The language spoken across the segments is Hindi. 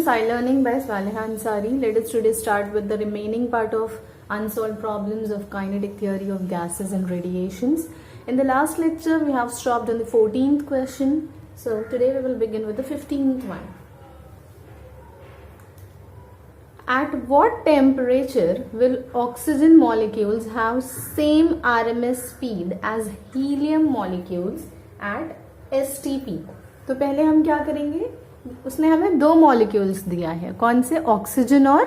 SciLearning by Saleha Ansari. Let us today start with the remaining part of unsolved problems of kinetic theory of gases and radiations. In the last lecture, we have stopped on the 14th question. So today we will begin with the 15th one. At what temperature will oxygen molecules have same RMS speed as helium molecules at STP? तो पहले हम क्या करेंगे, उसने हमें दो मॉलिक्यूल्स दिया है, कौन से, ऑक्सीजन और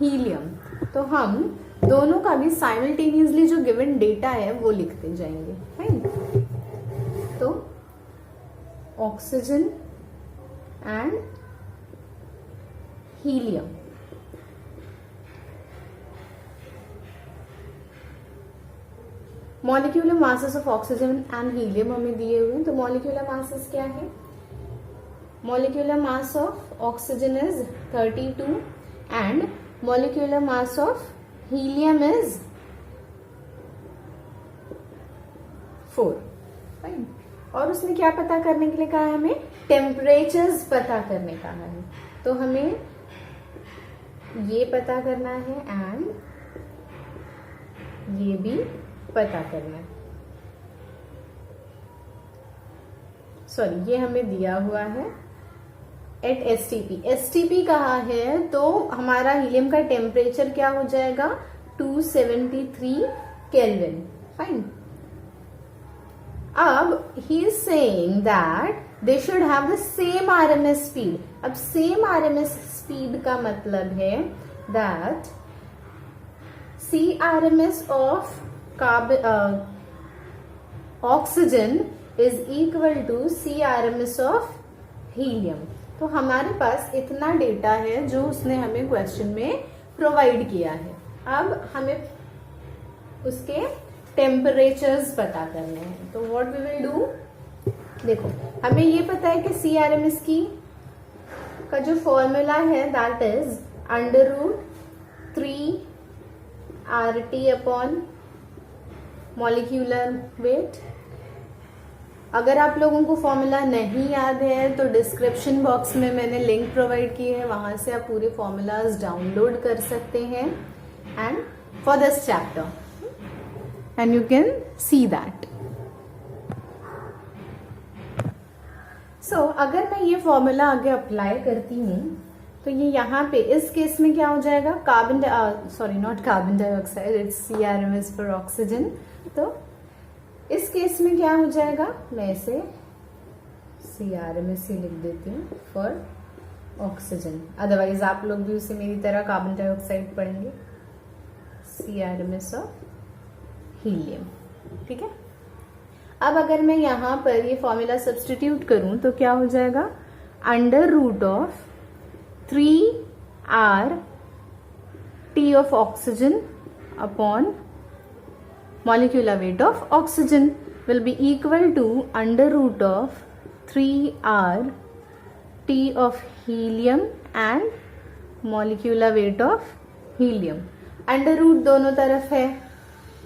हीलियम. तो हम दोनों का भी साइमल्टेनियसली जो गिवन डेटा है वो लिखते जाएंगे. फाइन. तो oxygen and helium. Molecular masses of oxygen and helium हमें दिए हुए हैं. तो मॉलिक्यूलर मासेस क्या है? Molecular mass of oxygen is 32 and molecular mass of helium is 4. Fine. और उसने क्या पता करने के लिए कहा है? हमें टेम्परेचर्स पता करने का है. तो हमें ये पता करना है एंड ये भी पता करना है. सॉरी, ये हमें दिया हुआ है एट STP. STP कहा है तो हमारा हीलियम का टेम्परेचर क्या हो जाएगा? 273 केल्विन. फाइन. अब he is saying that they should have the same RMS speed. अब सेम RMS स्पीड का मतलब है that CRMS of oxygen is equal to CRMS of helium. तो हमारे पास इतना डेटा है जो उसने हमें क्वेश्चन में प्रोवाइड किया है. अब हमें उसके टेम्परेचर्स पता करने हैं. तो व्हाट वी विल डू, देखो हमें ये पता है कि CRMS की का जो फॉर्मूला है that is √3 RT upon molecular weight. अगर आप लोगों को फॉर्मूला नहीं याद है तो डिस्क्रिप्शन बॉक्स में मैंने लिंक प्रोवाइड की है, वहां से आप पूरे फॉर्मूलाज डाउनलोड कर सकते हैं and for this chapter and you can see that. So अगर मैं ये फॉर्मूला आगे अप्लाई करती हूँ तो ये यहाँ पे इस केस में क्या हो जाएगा? Carbon dioxide, it's CRMS for oxygen. तो इस केस में क्या हो जाएगा? मैं इसे CRMS ही लिख देती हूँ फॉर ऑक्सीजन. अदरवाइज आप लोग भी उसे मेरी तरह कार्बन डाइऑक्साइड पढ़ेंगे. CRMS of helium. ठीक है. अब अगर मैं यहाँ पर ये फॉर्मूला सब्स्टिट्यूट करूं तो क्या हो जाएगा? √3 RT of oxygen upon molecular weight of oxygen will be equal to √3 RT of helium and molecular weight of helium. Under root दोनों तरफ है,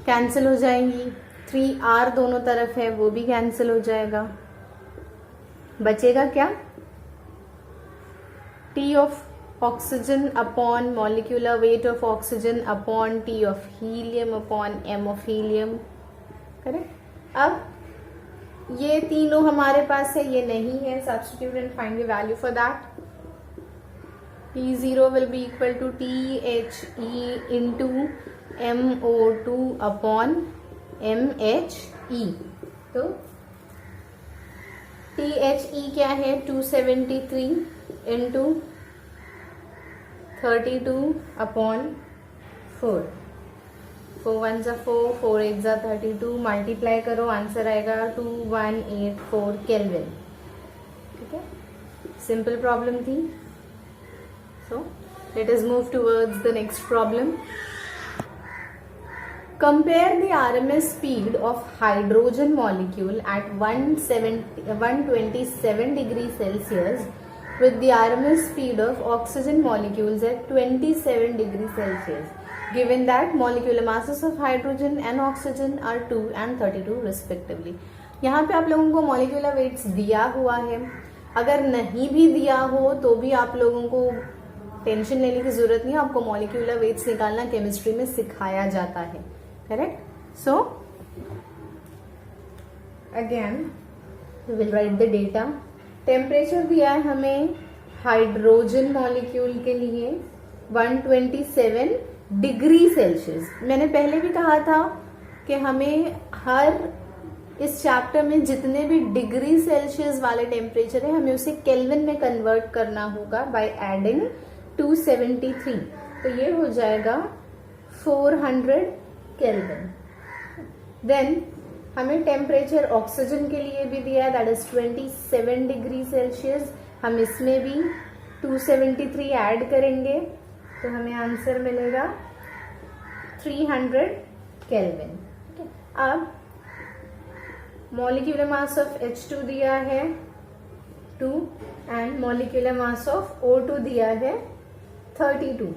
कैंसिल हो जाएंगी. 3R दोनों तरफ है, वो भी कैंसिल हो जाएगा. बचेगा क्या? T of oxygen upon molecular weight of oxygen upon T of helium upon M of helium. Correct. अब ये तीनों हमारे पास है, ये नहीं है. Substitute and find the value for that. T0 will be equal to THE into MO2 upon MHE. तो THE क्या है? 273 into 32 upon 4. 4 1 जा 4, 4 8 जा 32. मल्टीप्लाई करो, आंसर आएगा 2184 केल्विन. ठीक है. सिंपल प्रॉब्लम थी. So let us move towards the next problem. Compare the RMS speed of hydrogen molecule at 127 degrees Celsius with the RMS speed of oxygen molecules at 27 degrees Celsius, given that molecular masses of hydrogen and oxygen are 2 and 32 respectively. यहाँ पे आप लोगों को molecular weights दिया हुआ है. अगर नहीं भी दिया हो तो भी आप लोगों को टेंशन लेने की जरूरत नहीं है, आपको मॉलिक्यूलर वेट्स निकालना केमिस्ट्री में सिखाया जाता है, correct. So again we will write the data. Temperature दिया है हमें हाइड्रोजन मॉलिक्यूल के लिए 127 डिग्री सेल्सियस। मैंने पहले भी कहा था कि हमें हर इस चैप्टर में जितने भी डिग्री सेल्सियस वाले टेम्परेचर है हमें उसे केल्विन में कन्वर्ट करना होगा बाय एडिंग 273। तो ये हो जाएगा 400 केल्विन। देन हमें टेम्परेचर ऑक्सीजन के लिए भी दिया है, दैट इज 27 डिग्री सेल्सियस। हम इसमें भी 273 ऐड करेंगे तो हमें आंसर मिलेगा 300 केल्विन। अब मॉलिक्यूलर मास ऑफ H2 दिया है 2 and molecular mass of O2 दिया है 32.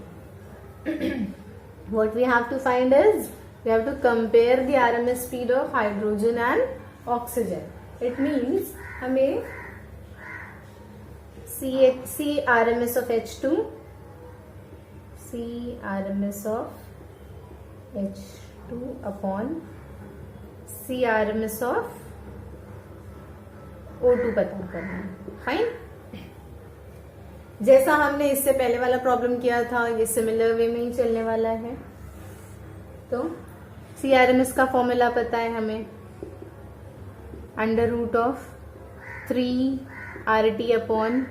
What we have to find is we have to compare the RMS speed of hydrogen and oxygen. It means हमें C RMS of H2, C RMS of H2 upon C RMS of O2 पता करना है। फाइन। जैसा हमने इससे पहले वाला प्रॉब्लम किया था ये सिमिलर वे में ही चलने वाला है। तो CRMS का फॉर्मूला पता है हमें, √3RT upon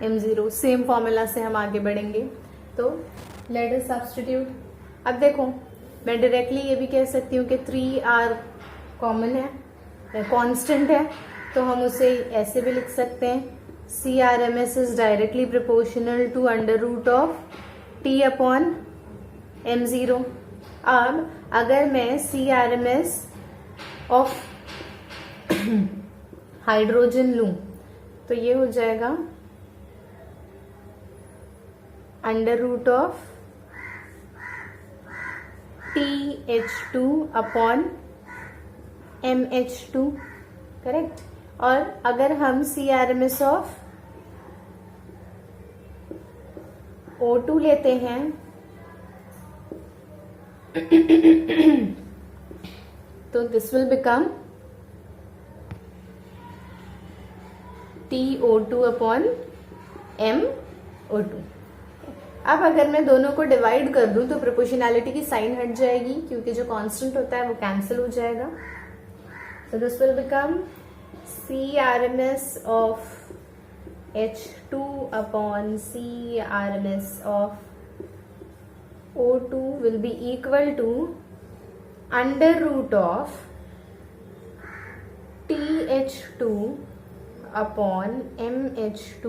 M0। Same formula से हम आगे बढ़ेंगे। तो लेट अस सब्स्टिट्यूट। अब देखो मैं डायरेक्टली ये भी कह सकती हूँ कि 3R कॉमन है, कांस्टेंट है, तो हम उसे ऐसे भी लिख सकते हैं CRMS is directly proportional to √T upon M0। अब अगर मैं CRMS ऑफ हाइड्रोजन लूं तो ये हो जाएगा √TH2 अपॉन MH2, करेक्ट। और अगर हम CRMS ऑफ O2 लेते हैं तो this will become TO2 upon MO2। अब अगर मैं दोनों को डिवाइड कर दूं तो प्रोपोर्शनैलिटी की साइन हट जाएगी क्योंकि जो कांस्टेंट होता है वो कैंसिल हो जाएगा। So this will become CRMS of H2 upon CRMS of O2 will be equal to √TH2 upon MH2।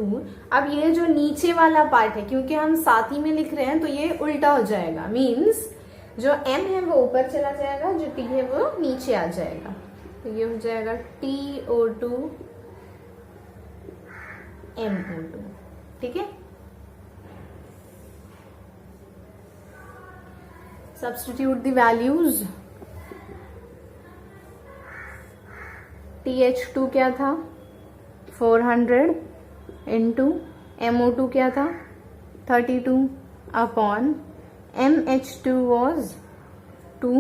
अब ये जो नीचे वाला पार्ट है क्योंकि हम साथ ही में लिख रहे हैं तो ये उल्टा हो जाएगा, मीन्स जो M है वो ऊपर चला जाएगा, जो T है वो नीचे आ जाएगा। तो ये हो जाएगा TO2 MO2, ठीक है। Substitute the values. TH2 क्या था 400 इंटू MO2 क्या था 32 upon MH2 was 2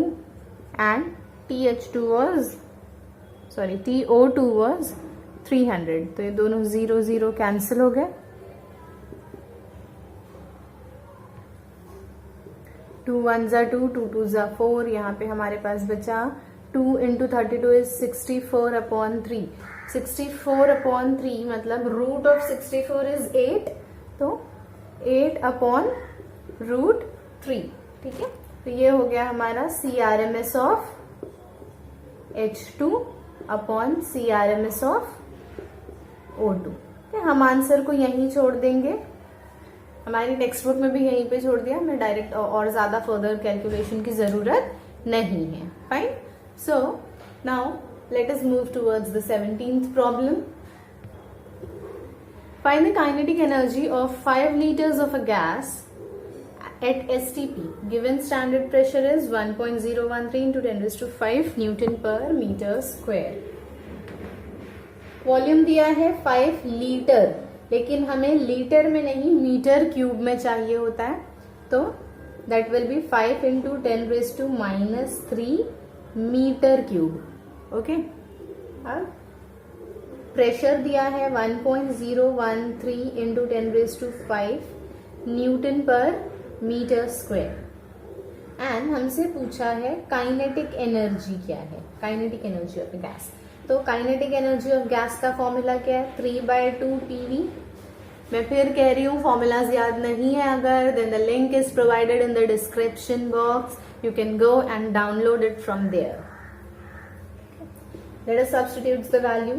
and TO2 was 300। तो ये दोनों 0 0 कैंसिल हो गए। 2 1 2 2 2 4। यहाँ पे हमारे पास बचा 2 इंटू 32 इज 64 अपॉन 3। 64 अपॉन 3 मतलब रूट ऑफ 64 इज 8, तो 8 अपॉन √3, ठीक है। तो ये हो गया हमारा CRMS of H2 upon CRMS of O2। हम आंसर को यहीं छोड़ देंगे, हमारी टेक्स्ट बुक में भी यहीं पे छोड़ दिया, हमें डायरेक्ट और ज्यादा फर्दर कैलकुलेशन की जरूरत नहीं है। Fine. So now let us move towards the 17th problem. Find the kinetic energy of 5 liters of a gas at STP. Given standard pressure is 1.013 into 10⁵ Newton per meter square. Volume दिया है 5 लीटर, लेकिन हमें लीटर में नहीं मीटर क्यूब में चाहिए होता है, तो that will be 5 into 10⁻³ metre cube. Okay. अब प्रेशर दिया है 1.013 इंटू 10⁵ न्यूटन पर मीटर स्क्वायर. एंड हमसे पूछा है काइनेटिक एनर्जी क्या है, काइनेटिक एनर्जी ऑफ गैस. तो काइनेटिक एनर्जी ऑफ गैस का फॉर्मूला क्या है, 3/2 PV. मैं फिर कह रही हूँ, फॉर्मूलाज याद नहीं है अगर, then the link is provided in the description box. You can go and download it from there. Let us substitute the value.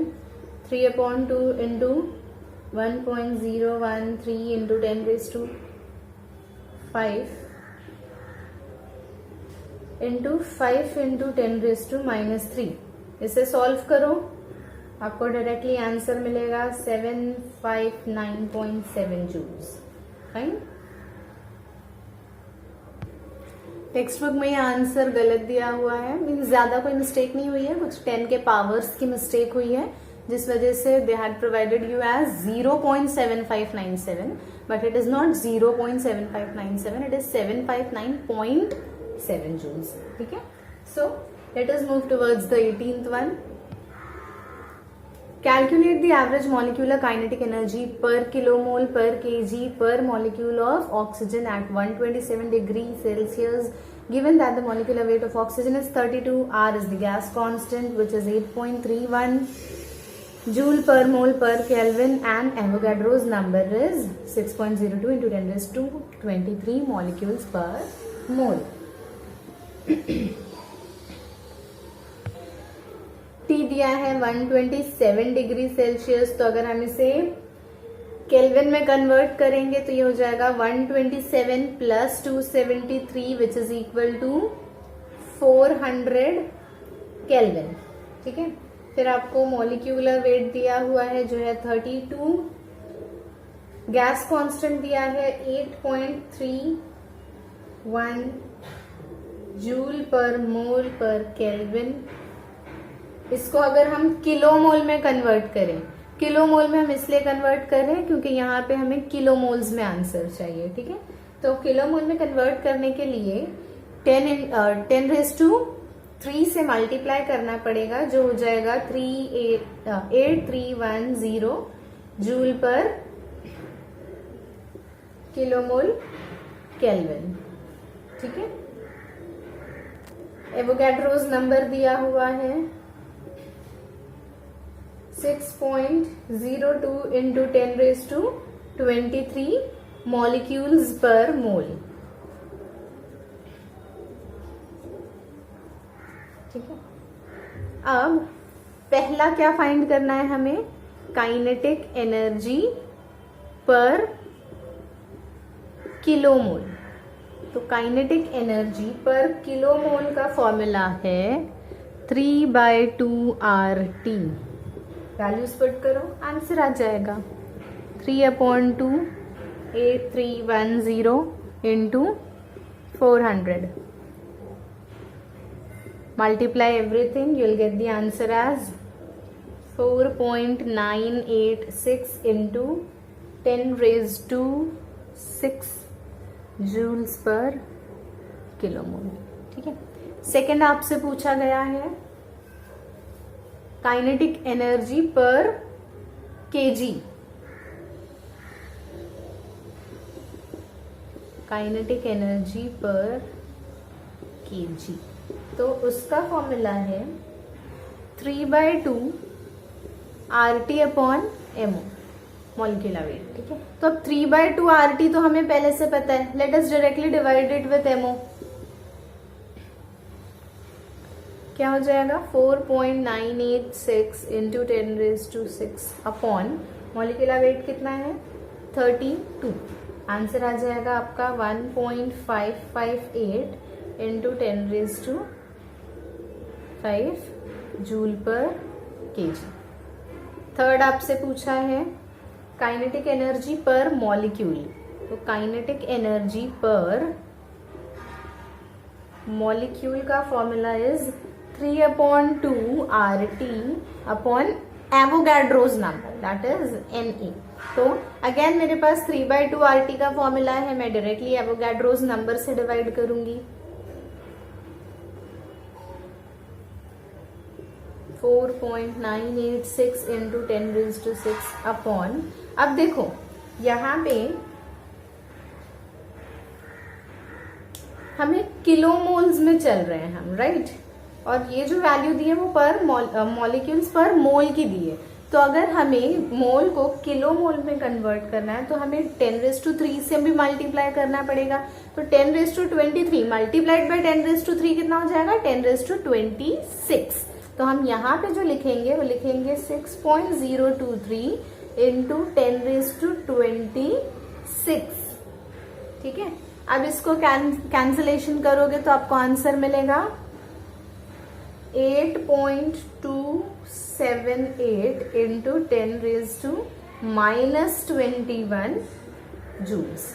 3/2 into 1.013 into 10⁵ into 5 into 10⁻³ इसे सॉल्व करो, आपको डायरेक्टली आंसर मिलेगा 759.7 जूल्स. फाइन. टेक्स्ट बुक में ये आंसर गलत दिया हुआ है, मीन्स ज्यादा कोई मिस्टेक नहीं हुई है, कुछ 10 के पावर्स की मिस्टेक हुई है, जिस वजह से they had provided you as 0.7597, but it is not 0.7597, it is 759.7 joules. ठीक है. सो let us move towards the 18th one. Calculate the average molecular kinetic energy per kilomole per kg per molecule of oxygen at 127 degrees Celsius, given that the molecular weight of oxygen is 32, R is the gas constant which is 8.31 joule per mole per Kelvin, and Avogadro's number is 6.02 into 10⁻23 molecules per mole. T दिया है 127 डिग्री सेल्सियस, तो अगर हम इसे केल्विन में कन्वर्ट करेंगे तो ये हो जाएगा 127 plus 273 which is equal to 400 kelvin. ठीक है. फिर आपको मॉलिक्यूलर वेट दिया हुआ है जो है 32, गैस कांस्टेंट दिया है 8.31 जूल पर मोल पर केल्विन. इसको अगर हम किलोमोल में कन्वर्ट करें, किलोमोल में हम इसलिए कन्वर्ट कर रहे हैं क्योंकि यहाँ पे हमें किलोमोल्स में आंसर चाहिए. ठीक है. तो किलोमोल में कन्वर्ट करने के लिए 10⁻³ से मल्टीप्लाई करना पड़ेगा, जो हो जाएगा 8310 जूल पर किलोमोल केल्विन. ठीक है. एवोगैड्रोस नंबर दिया हुआ है 6.02 इंटू 10⁻23 मॉलिक्यूल्स पर मोल. ठीक है. अब पहला क्या फाइंड करना है हमें, काइनेटिक एनर्जी पर किलोमोल. तो काइनेटिक एनर्जी पर किलोमोल का फॉर्मूला है 3/2 RT. वैल्यूज पुट करो, आंसर आ जाएगा 3/2 8310 into 400. Multiply everything, you'll get the answer as 4.986 into 10⁻6 joules per kilomole. ठीक है. सेकेंड आपसे पूछा गया है kinetic energy per KG. Kinetic energy per KG, तो उसका फॉर्मूला है 3/2 RT upon MO, molecular weight. ठीक है. तो अब 3/2 RT तो हमें पहले से पता है, let us directly divide it with MO. क्या हो जाएगा 4.986 इंटू 10⁻6 अपॉन मॉलिक्यूलर वेट कितना है 32. आंसर आ जाएगा आपका 1.558 इंटू 10⁻5 जूल पर केजी. थर्ड आपसे पूछा है काइनेटिक एनर्जी पर मॉलिक्यूल. तो काइनेटिक एनर्जी पर मॉलिक्यूल का formula is 3/2 RT upon Avogadro's number that is Na। तो अगेन मेरे पास 3/2 RT का फॉर्मूला है, मैं डायरेक्टली एवोगैड्रोज नंबर से डिवाइड करूंगी। 4.986 इंटू 10⁻6 अपॉन, अब देखो यहाँ पे हमें किलोमोल्स में चल रहे हैं हम, राइट, और ये जो वैल्यू दी है वो पर मॉलिक्यूल्स पर मोल की दी है। तो अगर हमें मोल को किलो मोल में कन्वर्ट करना है तो हमें 10⁻³ से भी मल्टीप्लाई करना पड़ेगा। तो 10⁻23 मल्टीप्लाइड बाय 10⁻³ कितना हो जाएगा, 10⁻26। तो हम यहाँ पे जो लिखेंगे वो लिखेंगे 6.023 इंटू 10⁻26। ठीक है, अब इसको कैंसिलेशन करोगे तो आपको आंसर मिलेगा 8.278 इंटू 10⁻21 जूल्स।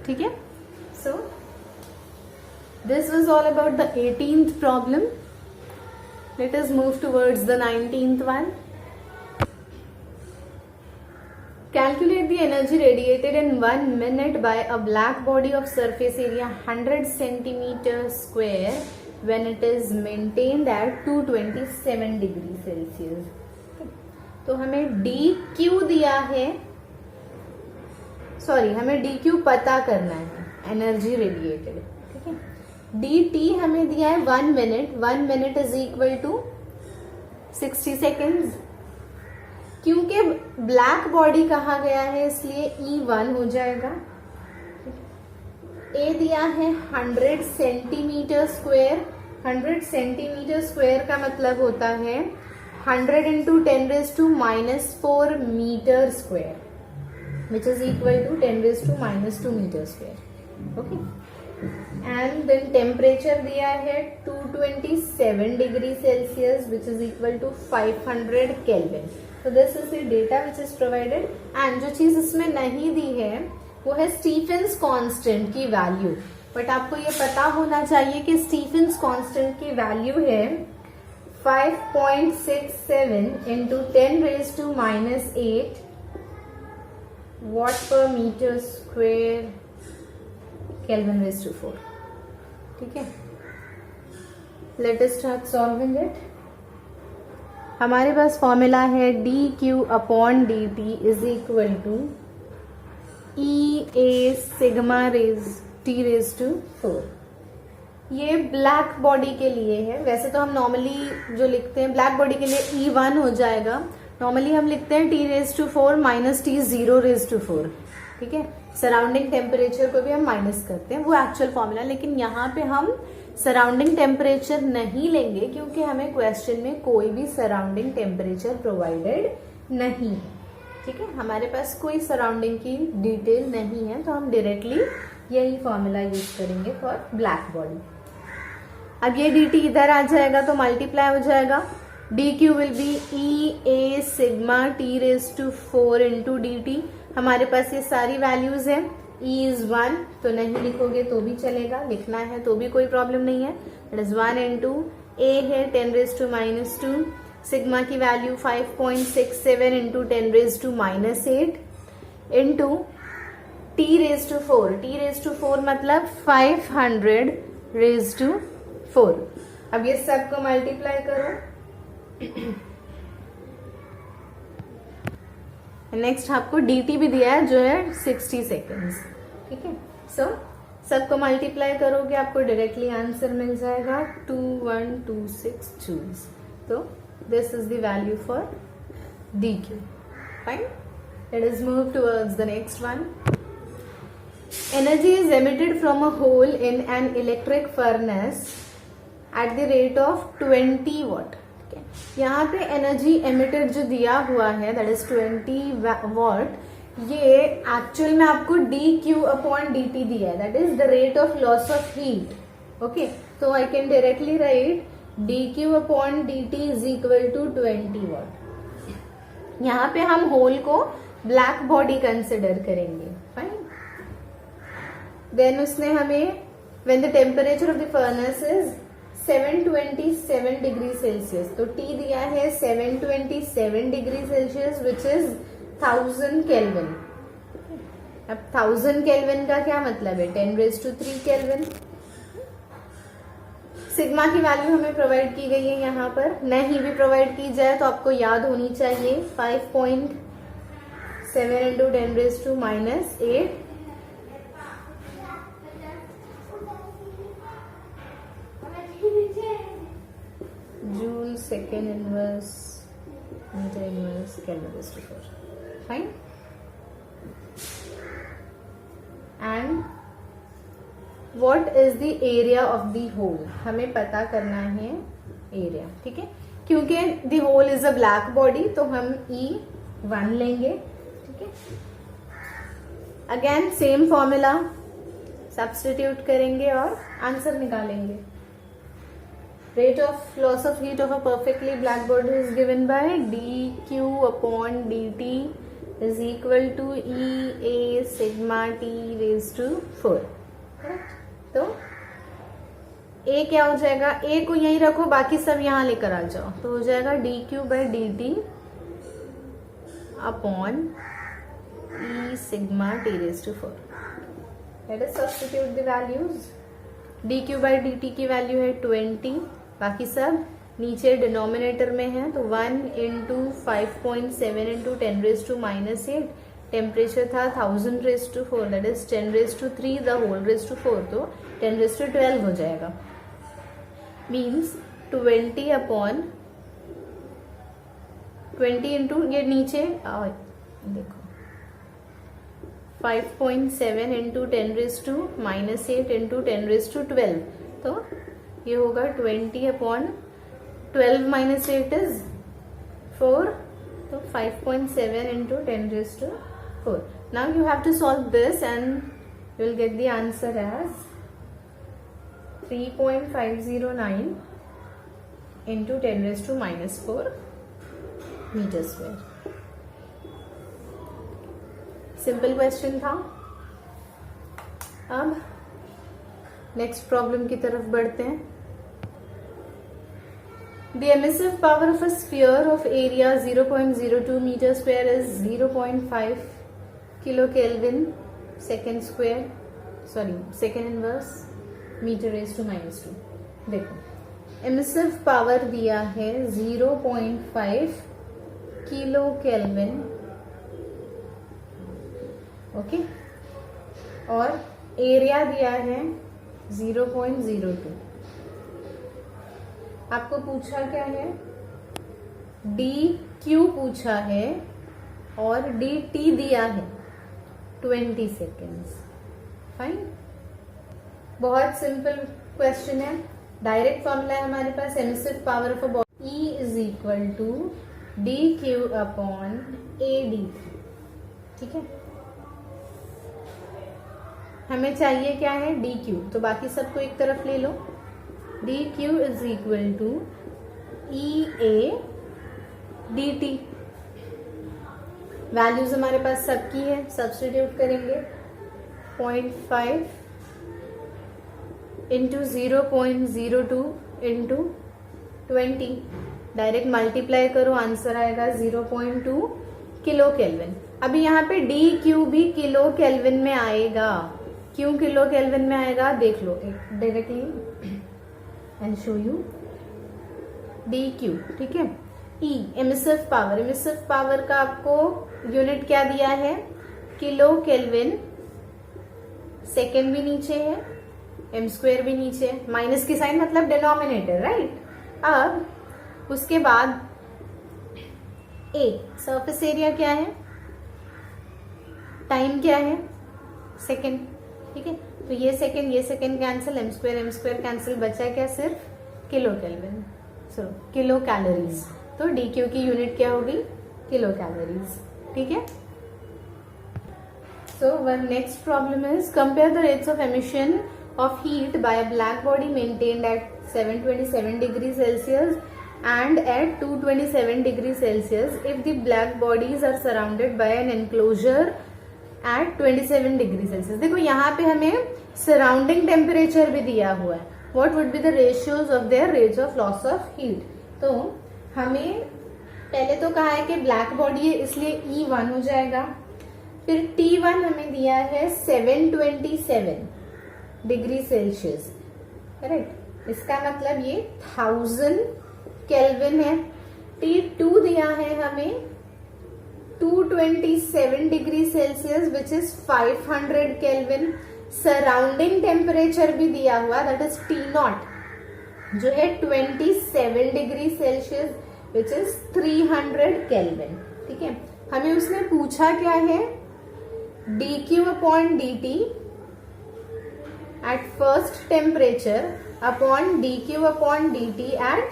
ठीक है, so this was all about the 18th problem. Late us move towards the 19th one. Calculate the energy radiated in 1 minute by a black body of surface area 100 centimeter square when it is maintained at 227 degree Celsius। तो हमें dq दिया है, सॉरी हमें dq पता करना है, एनर्जी रेडिएटेड। ठीक है, dt हमें दिया है 1 minute, 1 minute is equal to 60 seconds. क्योंकि ब्लैक बॉडी कहा गया है इसलिए E1 हो जाएगा। ए दिया है 100 सेंटीमीटर स्क्वायर, 100 सेंटीमीटर स्क्वायर का मतलब होता है 100 into 10⁻⁻4 metre square which is equal to 10⁻⁻2 metre square. Okay, and then temperature दिया है 227 degree Celsius which is equal to 500 kelvin. तो this is the data which is provided. And जो चीज इसमें नहीं दी है वो है स्टीफेंस कांस्टेंट की वैल्यू। बट आपको ये पता होना चाहिए कि स्टीफेंस कांस्टेंट की वैल्यू है 5.67 इंटू 10⁻⁻8 वॉट पर मीटर स्क्वेयर Kelvin⁻⁴। ठीक है, let us start solving it. हमारे पास फॉर्मूला है dq/dt is equal to E(a⁻T⁴। ये ब्लैक बॉडी के लिए है। वैसे तो हम नॉर्मली जो लिखते हैं ब्लैक बॉडी के लिए E1 हो जाएगा, नॉर्मली हम लिखते हैं T⁴ माइनस T⁻⁴। ठीक है, सराउंडिंग टेम्परेचर को भी हम माइनस करते हैं, वो एक्चुअल फॉर्मूला। लेकिन यहाँ पे हम सराउंडिंग टेम्परेचर नहीं लेंगे क्योंकि हमें क्वेश्चन में कोई भी सराउंडिंग टेम्परेचर प्रोवाइडेड नहीं है। ठीक है, हमारे पास कोई सराउंडिंग की डिटेल नहीं है, तो हम डायरेक्टली यही फॉर्मूला यूज करेंगे फॉर ब्लैक बॉडी। अब ये dt इधर आ जाएगा तो मल्टीप्लाई हो जाएगा, dq will be E(a⁻T⁴ into dt। हमारे पास ये सारी वैल्यूज हैं। E इज 1 तो नहीं लिखोगे तो भी चलेगा, लिखना है तो भी कोई प्रॉब्लम नहीं है। इट इज 1 इंटू a है 10⁻⁻2, सिग्मा की वैल्यू 5.67 इंटू 10⁻⁻8 इंटू T⁴ मतलब 500⁻⁴। अब ये सबको मल्टीप्लाई करो। नेक्स्ट आपको dt भी दिया है जो है 60 सेकेंड्स। ठीक है, सो सबको मल्टीप्लाई करोगे आपको डायरेक्टली आंसर मिल जाएगा 2126 जूल्स। तो this is the value for dq। Fine, let us move towards the next one. Energy is emitted from a hole in an electric furnace at the rate of 20 watt. यहाँ पे एनर्जी एमिटेड जो दिया हुआ है दैट इज 20 वॉट, ये एक्चुअल में आपको dq/dt दिया है, that is the rate of loss of heat. Okay, तो I can directly write dq/dt is equal to 20 watt. यहाँ पे हम होल को ब्लैक बॉडी कंसिडर करेंगे। फाइन, देन उसने हमें when the temperature of the furnace is 727 degree Celsius, तो T दिया है 727 degree Celsius which is 1000 kelvin. अब 1000 केल्विन का क्या मतलब है, 10⁻³ केल्विन। सिग्मा की वैल्यू हमें प्रोवाइड की गई है यहाँ पर, नहीं भी प्रोवाइड की जाए तो आपको याद होनी चाहिए 5.7 into 10⁻⁻8 joule second inverse metre inverse Kelvin/4। Fine. And what is the area of the hole, हमें पता करना है एरिया। ठीक है, क्योंकि the hole is a black body तो हम E1 लेंगे। ठीक है, अगेन सेम फॉर्मूला सब्स्टिट्यूट करेंगे और आंसर निकालेंगे। Rate of loss of heat of a perfectly black body is given by dQ/dt is equal to EA sigma T raised to 4। तो A क्या हो जाएगा, A को यहीं रखो, बाकी सब यहां लेकर आ जाओ, तो हो जाएगा dQ/dt upon E sigma T raised to 4। Let us substitute the values। dQ/dt की वैल्यू है 20, बाकी सब नीचे डिनोमिनेटर में है, तो 1 इंटू 5.7 इंटू 10⁻⁻8, टेम्परेचर था 1000⁻⁴, that is 10⁻³ the whole raise to 4, तो 10⁻12 हो जाएगा। मीन्स 20 अपॉन 20 इंटू ये नीचे देखो 5.7 इंटू 10⁻⁻8 इंटू 10⁻12, तो ये होगा 20 अपॉन 12 माइनस 8 इज 4, तो 5.7 into 10⁻⁴। Now you have to solve this and you will get the answer as 3.509 into 10⁻⁻4 metre square. Simple question था। अब नेक्स्ट प्रॉब्लम की तरफ बढ़ते हैं। The emissive power of a sphere of area 0.02 meter square is 0.5 kilokelvin second square, sorry second inverse meter raised to -2। देखो emissive power दिया है 0.5 किलो केल्विन, ओके, और एरिया दिया है 0.02। आपको पूछा क्या है, dQ पूछा है और dt दिया है 20 सेकेंड्स। फाइन, बहुत सिंपल क्वेश्चन है। डायरेक्ट फॉर्मूला है हमारे पास, emissive power of a body E is equal to dQ upon AD। ठीक है, हमें चाहिए क्या है, dQ, तो बाकी सबको एक तरफ ले लो। dQ is equal to EA dt। Values हमारे पास सबकी है, सब्स्टिट्यूट करेंगे। 0.5 इंटू 0.02 इंटू 20, डायरेक्ट मल्टीप्लाई करो, आंसर आएगा 0.2 किलो केल्विन। अभी यहाँ पे dQ भी किलो केल्विन में आएगा। क्यों किलो केल्विन में आएगा, देख लो directly and show you. dQ, ठीक है, E emissive power, emissive power का आपको यूनिट क्या दिया है, किलो केल्विन। सेकेंड भी नीचे है, m² भी नीचे है, माइनस की साइन मतलब डिनोमिनेटर, राइट। अब उसके बाद A सरफेस एरिया क्या है, टाइम क्या है, सेकेंड। ठीक है, तो ये सेकेंड कैंसिल, m² कैंसिल, बचा क्या, सिर्फ किलो केल्विन, सो किलो कैलोरीज। तो dQ की यूनिट क्या होगी, किलो कैलोरीज। ठीक है, so one next problem is compare the rates of emission of heat bye a black body maintained eight 727 degree Celsius and at 227 degree Celsius if the black bodies are surrounded by an enclosure at 27 degree Celsius। देखो यहाँ पे हमें सराउंडिंग टेम्परेचर भी दिया हुआ है, what would be the ratios of their rates of loss of heat. तो हमें पहले तो कहा है कि ब्लैक बॉडी है इसलिए E1 हो जाएगा, फिर T1 हमें दिया है 727 डिग्री सेल्सियस, करेक्ट, इसका मतलब ये 1000 केल्विन है। T2 दिया है हमें 227 degree Celsius which is 500 kelvin. Surrounding temperature भी दिया हुआ दैट इज T0 जो है 27 degree Celsius which is 300 kelvin. ठीक है, हमें उसने पूछा क्या है, dq upon dt at first temperature upon dq upon dt at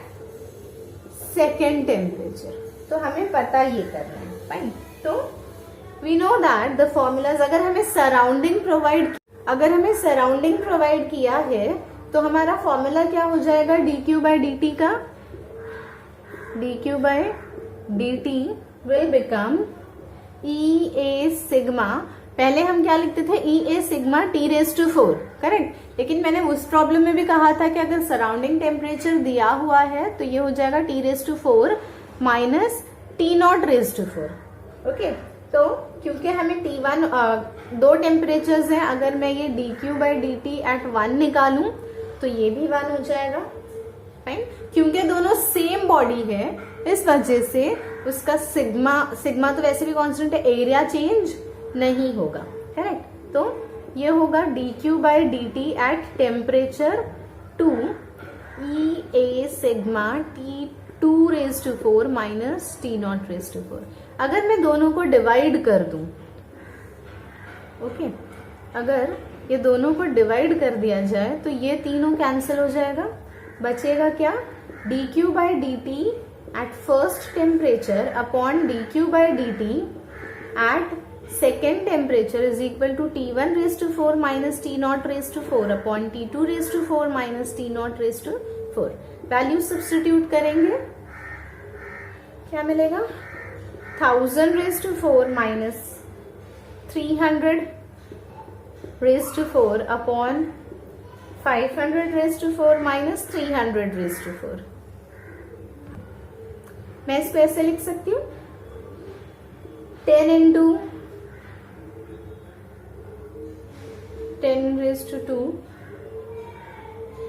second temperature. तो हमें पता ये करना है, फाइन। तो we know that the formulas, अगर हमें सराउंडिंग प्रोवाइड किया है तो हमारा फॉर्मूला क्या हो जाएगा dq बाय dt का, dq by dt will become EA sigma, पहले हम क्या लिखते थे EA सिग्मा T⁴, करेक्ट, लेकिन मैंने उस प्रॉब्लम में भी कहा था कि अगर सराउंडिंग टेम्परेचर दिया हुआ है तो ये हो जाएगा T⁴ माइनस T⁴। ओके, तो क्योंकि हमें T1 दो टेम्परेचर्स हैं, अगर मैं ये dq बाई dt एट 1 निकालूं तो ये भी 1 हो जाएगा, फाइन। क्योंकि दोनों सेम बॉडी है इस वजह से उसका सिग्मा तो वैसे भी कांस्टेंट है, एरिया चेंज नहीं होगा, करेक्ट। तो ये होगा dq by dt at temperature 2 EA sigma T⁴ minus T⁴। अगर मैं दोनों को डिवाइड कर दूं, ओके, अगर ये दोनों को डिवाइड कर दिया जाए तो ये तीनों कैंसिल हो जाएगा, बचेगा क्या, dq by dt at first temperature upon dq by dt at second temperature is equal to T⁴ minus T⁴ upon T⁴ minus T⁴। Value substitute करेंगे, क्या मिलेगा, 1000⁴ माइनस 300⁴ अपॉन 500⁴ माइनस 300⁴। मैं इसको ऐसे लिख सकती हूँ 10 into 10⁻²,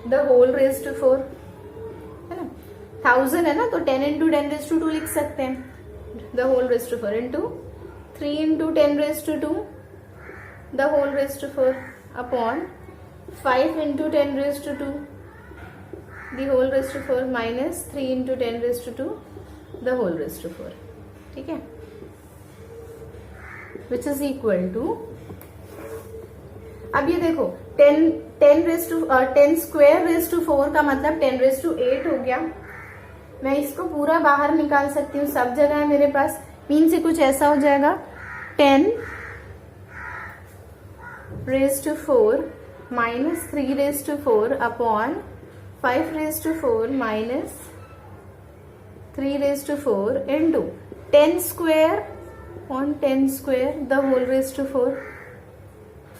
the whole raise to 4, है ना, 1000 है ना, तो 10 इंटू 10⁻², लिख सकते हैं, the whole raise to 4 into 3 into 10⁻², the whole raise to 4 upon 5 into 10⁻², the whole raise to 4 minus 3 into 10⁻², the whole raise to 4। ठीक है, विच इज इक्वल टू, अब ये देखो 10 स्क्वायर रेज टू 4 का मतलब 10⁸ हो गया। मैं इसको पूरा बाहर निकाल सकती हूँ, सब जगह है मेरे पास, मीन से कुछ ऐसा हो जाएगा 10⁻⁴ minus 3⁻⁴ upon 5⁻⁴ minus 3⁻⁴ into 10 square on 10 square the whole raise to 4,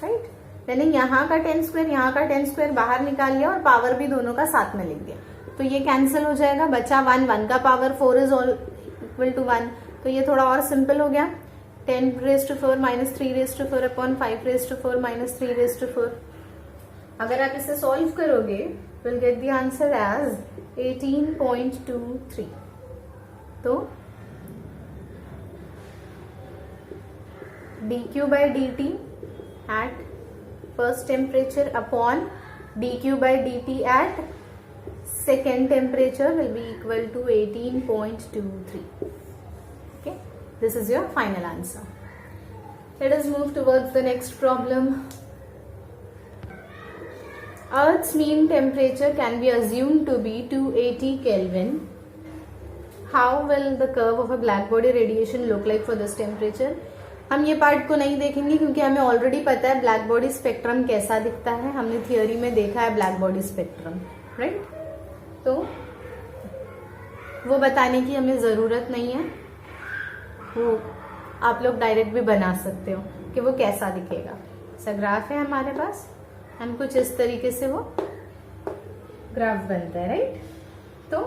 right. मैंने यहाँ का 10 स्क्वायर यहाँ का 10 स्क्वायर बाहर निकाल लिया और पावर भी दोनों का साथ में लिख दिया, तो ये कैंसिल हो जाएगा, बचा 1 का power 4 is all equal to 1, तो ये थोड़ा और सिंपल हो गया, 10⁻⁴ माइनस 3⁻⁴ अपॉन 5⁻⁴ माइनस 3⁻⁴। अगर आप इसे सॉल्व करोगे will get the answer as 18.23। तो dq by dt at first temperature upon dq by dt at second temperature will be equal to 18.23. Okay, this is your final answer. Let us move towards the next problem. Earth's mean temperature can be assumed to be 280 Kelvin. How will the curve of a black body radiation look like for this temperature? हम ये पार्ट को नहीं देखेंगे क्योंकि हमें ऑलरेडी पता है ब्लैक बॉडी स्पेक्ट्रम कैसा दिखता है, हमने थियोरी में देखा है ब्लैक बॉडी स्पेक्ट्रम, राइट। तो वो बताने की हमें ज़रूरत नहीं है, वो आप लोग डायरेक्ट भी बना सकते हो कि वो कैसा दिखेगा। ऐसा ग्राफ है हमारे पास, हम कुछ इस तरीके से वो ग्राफ बनता है, राइट। तो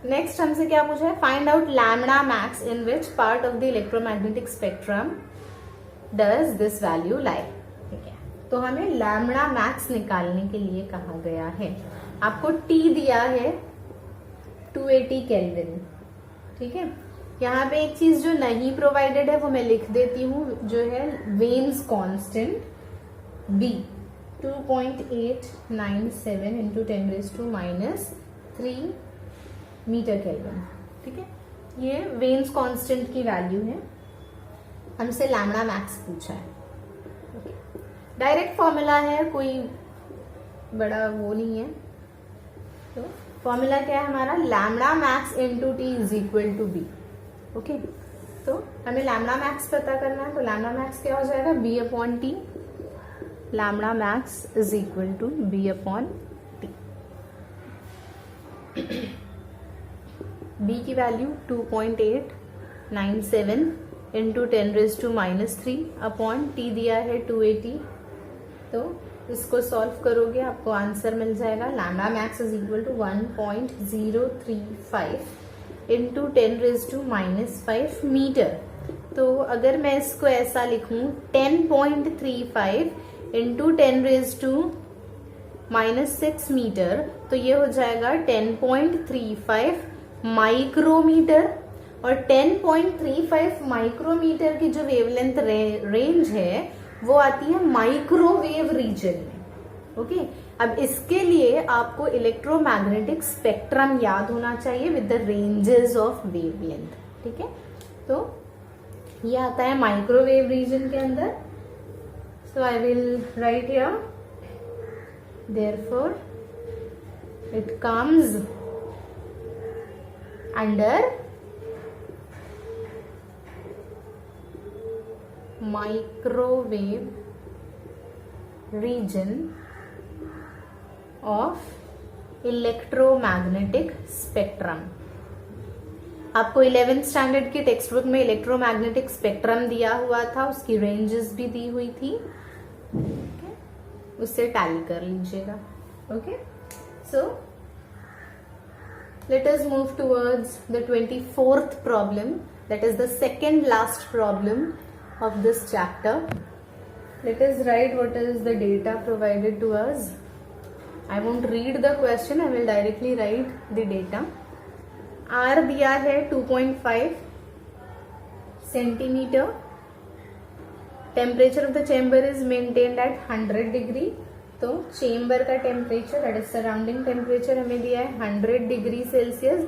नेक्स्ट हमसे क्या पूछा है, find out lambda max in which part of the electromagnetic spectrum does this value lie. ठीक है, तो हमें लैम्डा मैक्स निकालने के लिए कहा गया है। आपको T दिया है 280 केल्विन। ठीक है, यहाँ पे एक चीज जो नहीं प्रोवाइडेड है वो मैं लिख देती हूँ, जो है Wien's constant B 2.897 into 10⁻³ metre kelvin. ठीक है, ये वेन्स कांस्टेंट की वैल्यू है, हमसे लैम्डा मैक्स पूछा है। डायरेक्ट फॉर्मूला है, कोई बड़ा वो नहीं है। तो फॉर्मूला क्या है हमारा, lambda max into T is equal to B. Okay, तो हमें लैम्डा मैक्स पता करना है, तो लैम्डा मैक्स क्या हो जाएगा, B upon T. Lambda max is equal to B upon T. B की वैल्यू 2.897 इंटू 10⁻³ अपॉन टी दिया है 280। तो इसको सॉल्व करोगे आपको आंसर मिल जाएगा, lambda max is equal to 1.035 into 10⁻⁵ metre. तो अगर मैं इसको ऐसा लिखूं 10.35 इंटू 10⁻⁻6 मीटर, तो ये हो जाएगा 10.35 माइक्रोमीटर। और 10.35 माइक्रोमीटर की जो वेवलेंथ रेंज है वो आती है माइक्रोवेव रीजन में। ओके, अब इसके लिए आपको इलेक्ट्रोमैग्नेटिक स्पेक्ट्रम याद होना चाहिए with the ranges of wavelength. ठीक है, तो ये आता है माइक्रोवेव रीजन के अंदर। So I will write here, therefore it comes under microwave region of electromagnetic spectrum. आपको 11th स्टैंडर्ड की टेक्स्ट बुक में इलेक्ट्रोमैग्नेटिक स्पेक्ट्रम दिया हुआ था, उसकी रेंजेस भी दी हुई थी। okay? उससे टैली कर लीजिएगा। Okay, so let us move towards the 24th problem, that is the second last problem of this chapter. Let us write what is the data provided to us. I won't read the question, I will directly write the data. R दिया है 2.5 centimeter. Temperature of the chamber is maintained at 100 degree. तो चेम्बर का temperature that is surrounding temperature हमें दिया है 100 डिग्री सेल्सियस,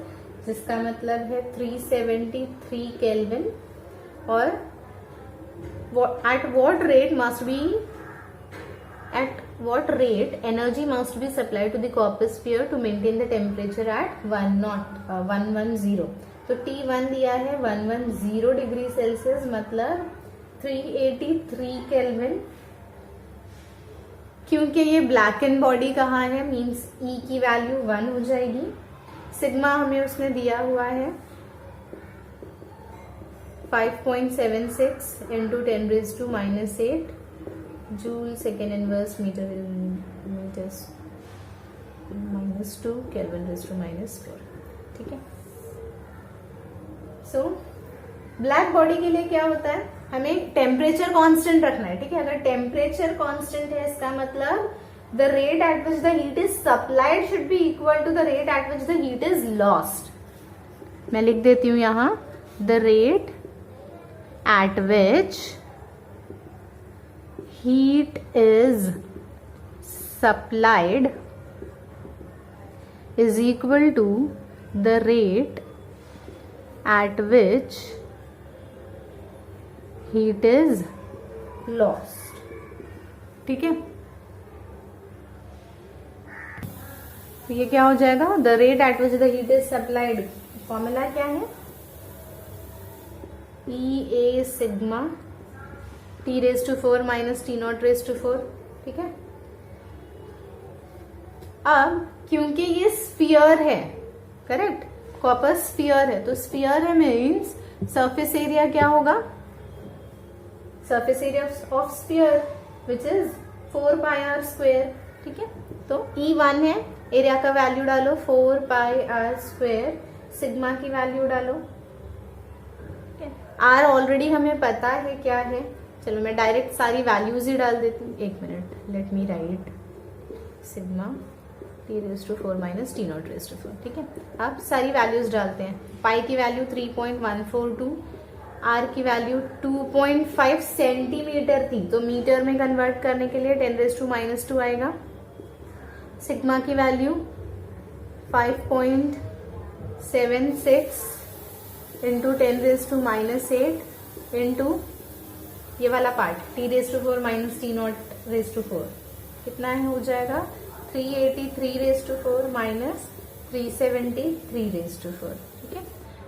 जिसका मतलब है 373 केल्विन। और at what rate energy must be supplied to the copper sphere to maintain the temperature at 110। तो T1 दिया है 110 डिग्री सेल्सियस, मतलब 383 केल्विन। क्योंकि ये ब्लैक एंड बॉडी कहाँ है, मीन्स E की वैल्यू 1 हो जाएगी। सिग्मा हमें उसने दिया हुआ है 5.76 into 10⁻⁻8 joule second inverse metre -2 kelvin -4। ठीक है, सो ब्लैक बॉडी के लिए क्या होता है, हमें टेम्परेचर कांस्टेंट रखना है। ठीक है, अगर टेम्परेचर कांस्टेंट है इसका मतलब the rate at which the heat is supplied should be equal to the rate at which the heat is lost. मैं लिख देती हूं यहां, the rate at which heat is supplied is equal to the rate at which heat is lost. ठीक है, तो ये क्या हो जाएगा, the rate at which the heat is supplied. Formula क्या है, E A sigma T⁻⁴ minus T0⁻⁴। ठीक है, अब क्योंकि ये स्फीयर है, करेक्ट, कॉपर स्फीयर है, तो स्फीयर है मीन्स सरफेस एरिया क्या होगा, surface area of sphere which is 4πr²। ठीक है, तो E1 है, एरिया का वैल्यू डालो 4 पाई आर स्क्वायर, सिग्मा की वैल्यू डालो। आर ऑलरेडी हमें पता है क्या है, चलो मैं डायरेक्ट सारी वैल्यूज ही डाल देती हूँ। एक minute, let me right sigma T⁴ minus T⁴, ठीक है। अब सारी वैल्यूज डालते हैं। पाई की वैल्यू 3.142, आर की वैल्यू 2.5 सेंटीमीटर थी, तो मीटर में कन्वर्ट करने के लिए 10⁻² आएगा। सिग्मा की वैल्यू 5.76 इंटू 10⁻8 इंटू ये वाला पार्ट T⁴ माइनस T⁴, कितना है हो जाएगा 383⁴ माइनस 373⁴, ठीक है।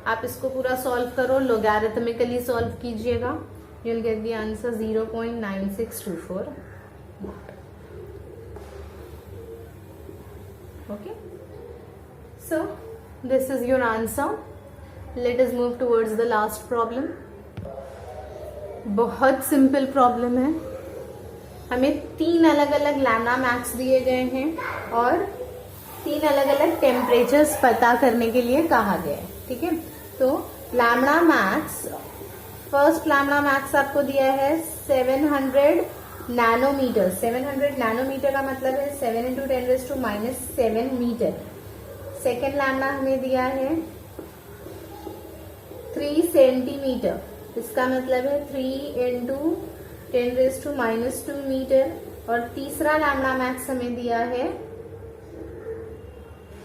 आप इसको पूरा सॉल्व करो, लोगैरिथमिकली सॉल्व कीजिएगा, you will get the answer 0.9624। Okay, so this is your answer. Late us move towards the last problem. बहुत सिंपल प्रॉब्लम है। हमें 3 अलग अलग लैम्डा मैक्स दिए गए हैं और 3 अलग अलग टेम्परेचर्स पता करने के लिए कहा गया है, ठीक है। तो lambda max, first lambda max आपको दिया है 700 नैनोमीटर। 700 नैनोमीटर का मतलब है 7 इंटू 10⁻⁷ मीटर। सेकेंड लैम्डा हमें दिया है 3 सेंटीमीटर, इसका मतलब है 3 इंटू 10⁻² मीटर। और तीसरा लैम्डा मैक्स हमें दिया है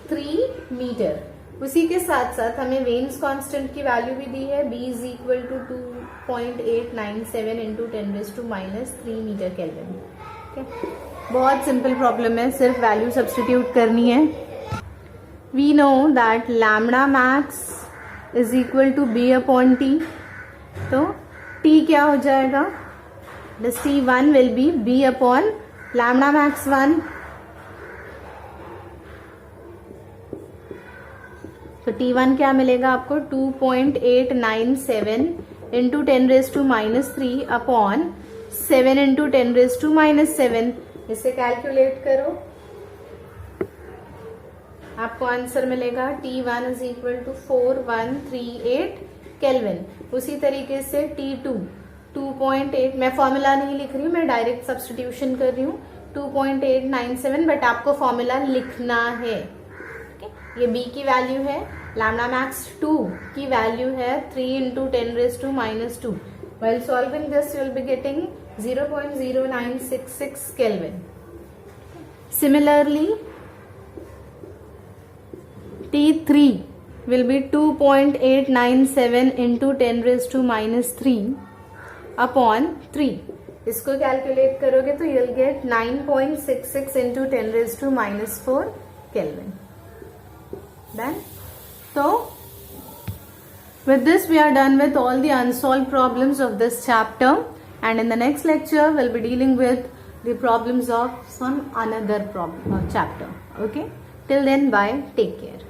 3 मीटर। उसी के साथ साथ हमें वेन्स कांस्टेंट की वैल्यू भी दी है, B is equal to 2.897 into 10⁻³ metre kelvin. बहुत सिंपल प्रॉब्लम है, सिर्फ वैल्यू सब्स्टिट्यूट करनी है। We know that lambda max is equal to B upon T, तो T क्या हो जाएगा, this T1 will be B upon lambda max 1, तो T1 क्या मिलेगा आपको 2.897 इंटू 10⁻³ अपॉन 7 इंटू 10⁻⁷। इसे कैलकुलेट करो, आपको आंसर मिलेगा T1 is equal to 4138 kelvin. उसी तरीके से T2 2.8, मैं फॉर्मूला नहीं लिख रही हूँ, मैं डायरेक्ट सब्स्टिट्यूशन कर रही हूँ, 2.897, बट आपको फॉर्मूला लिखना है। ये B की वैल्यू है, लैम्डा मैक्स 2 की वैल्यू है 3 into 10⁻²। While solving this, you will be getting 0.0966 Kelvin. Similarly, T3 will be 2.897 into 10⁻³ upon 3. इसको कैलकुलेट करोगे तो you'll get 9.66 into 10⁻⁴ Kelvin. Done? So, with this we are done with all the unsolved problems of this chapter, and in the next lecture we'll be dealing with the problems of some another chapter. Okay? Till then, bye. Take care.